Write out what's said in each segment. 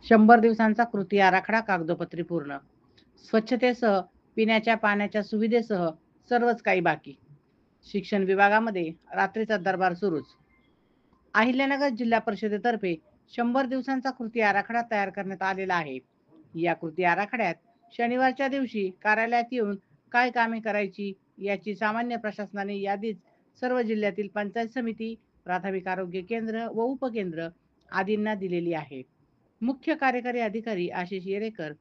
100 दिवसांचा कृती आराखडा कागदोपत्री पूर्ण. स्वच्छतेसह पिण्याच्या पाण्याच्या सुविधेसह सर्वच काही बाकी. शिक्षण विभागामध्ये रात्रीचा दरबार सुरूच. अहिल्यानगर जिल्हा परिषदेतर्फे 100 दिवसांचा कृती आराखडा तयार करण्यात आलेला आहे. या कृती आराखड्यात शनिवारच्या दिवशी कार्यालयात येऊन काय कामे करायची याची सामान्य प्रशासनाने यादीच सर्व जिल्ह्यातील पंचायत समिती, प्राथमिक आरोग्य केंद्र व उपकेंद्र आदींना दिलेली आहे. मुख्य कार्यकारी अधिकारी आशिष येरेकर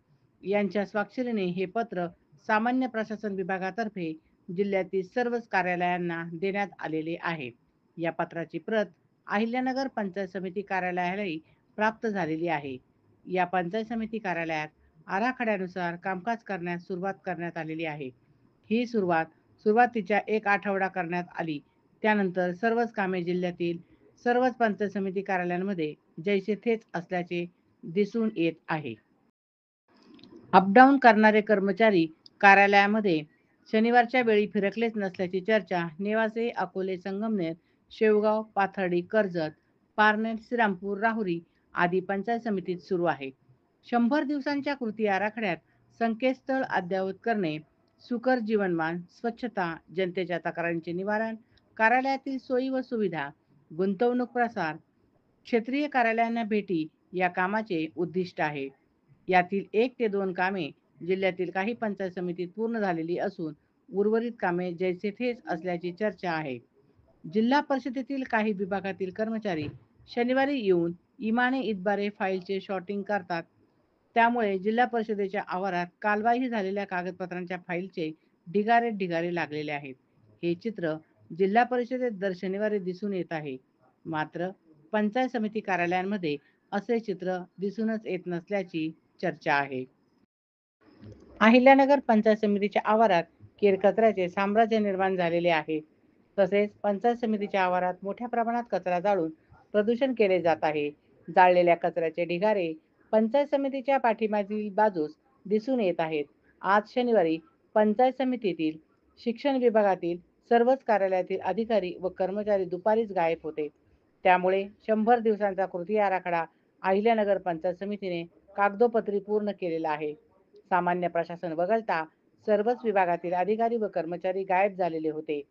यांच्या स्वाक्षरीने हे पत्र सामान्य प्रशासन विभागातर्फे जिल्ह्यातील सर्वच कार्यालयांना देण्यात आलेले आहे. या पत्राची प्रत अहिल्यानगर पंचायत समिती कार्यालयालाही प्राप्त झालेली आहे. या पंचायत समिती कार्यालयात आराखड्यानुसार कामकाज करण्यास सुरुवात करण्यात आलेली आहे. ही सुरुवातीच्या एक आठवडा करण्यात आली. त्यानंतर सर्वच कामे जिल्ह्यातील सर्वच पंचायत समिती कार्यालयांमध्ये जैसे थेच असल्याचे दिसून येत आहे. अपडाऊन करणारे कर्मचारी कार्यालयामध्ये शनिवारच्या वेळी फिरकलेच नसल्याची चर्चा नेवासे, अकोले, संगमनेर, शेवगाव, पाथर्डी, कर्जत, पारनेर, श्रीरामपूर, राहुरी आदी पंचायत समितीत सुरू आहे. 100 दिवसांच्या कृती आराखड्यात संकेतस्थळ अद्ययावत करणे, सुकर जीवनमान, स्वच्छता, जनतेच्या तक्रारींचे निवारण, कार्यालयातील सोयी व सुविधा, गुंतवणूक प्रसार, क्षेत्रीय कार्यालयांना भेटी या कामाचे उद्दिष्ट आहे. यातील 1 ते 2 कामे जिल्ह्यातील काही पंचायत समितीत पूर्ण झालेली असून उर्वरित कामे जैसे थेच असल्याची चर्चा आहे. जिल्हा परिषदेतील काही विभागातील कर्मचारी शनिवारी येऊन इमाने इतबारे फाईलचे शॉर्टिंग करतात. त्यामुळे जिल्हा परिषदेच्या आवारात कालबाह्य झालेल्या कागदपत्रांच्या फाईलचे ढिगारे लागलेले आहेत. हे चित्र जिल्हा परिषदेत दर शनिवारी दिसून येत आहे. मात्र पंचायत समिती कार्यालयांमध्ये असे चित्र दिसूनच येत नसल्याची चर्चा आहे. अहिल्यानगर पंचायत समितीच्या आवारात केरकचऱ्याचे साम्राज्य निर्माण झालेले आहे. तसेच पंचायत समितीच्या आवारात मोठ्या प्रमाणात कचरा जाळून प्रदूषण केले जात आहे. जाळलेल्या कचऱ्याचे ढिगारे पंचायत समितीच्या पाठीमागील बाजूस दिसून येत आहेत. आज शनिवारी पंचायत समितीतील शिक्षण विभागातील सर्वच कार्यालयातील अधिकारी व कर्मचारी दुपारीच गायब होते. त्यामुळे 100 दिवसांचा कृती आराखडा अहिल्यानगर पंचायत समितीने कागदोपत्री पूर्ण केलेला आहे. सामान्य प्रशासन वगळता सर्वच विभागातील अधिकारी व कर्मचारी गायब झालेले होते.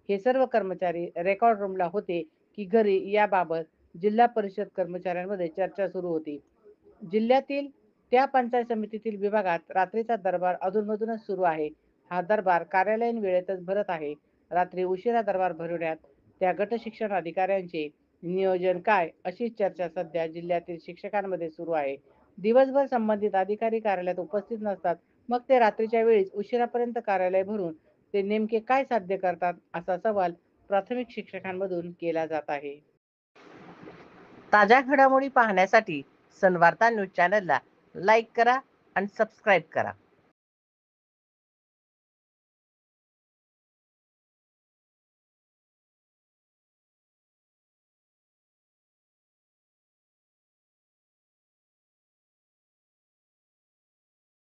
हे सर्व कर्मचारी रेकॉर्ड रूमला होते की घरी याबाबत जिल्हा परिषद कर्मचाऱ्यांमध्ये चर्चा सुरू होती. जिल्ह्यातील त्या पंचायत समितीतील विभागात रात्रीचा दरबार अधूनमधूनच सुरू आहे. हा दरबार कार्यालयीन वेळेतच भरत आहे. रात्री उशिरा दरबार भरवण्यात त्या गट शिक्षण अधिकाऱ्यांचे नियोजन काय अशी चर्चा सध्या जिल्ह्यातील शिक्षकांमध्ये सुरू आहे. दिवसभर संबंधित अधिकारी कार्यालयात उपस्थित नसतात. मग ते रात्रीच्या वेळीच उशिरापर्यंत कार्यालय भरून ते नेमके काय साध्य करतात असा सवाल प्राथमिक शिक्षकांमधून केला जात आहे. ताज्या घडामोडी पाहण्यासाठी सनवार्ता न्यूज चॅनलला लाईक करा आणि सबस्क्राईब करा.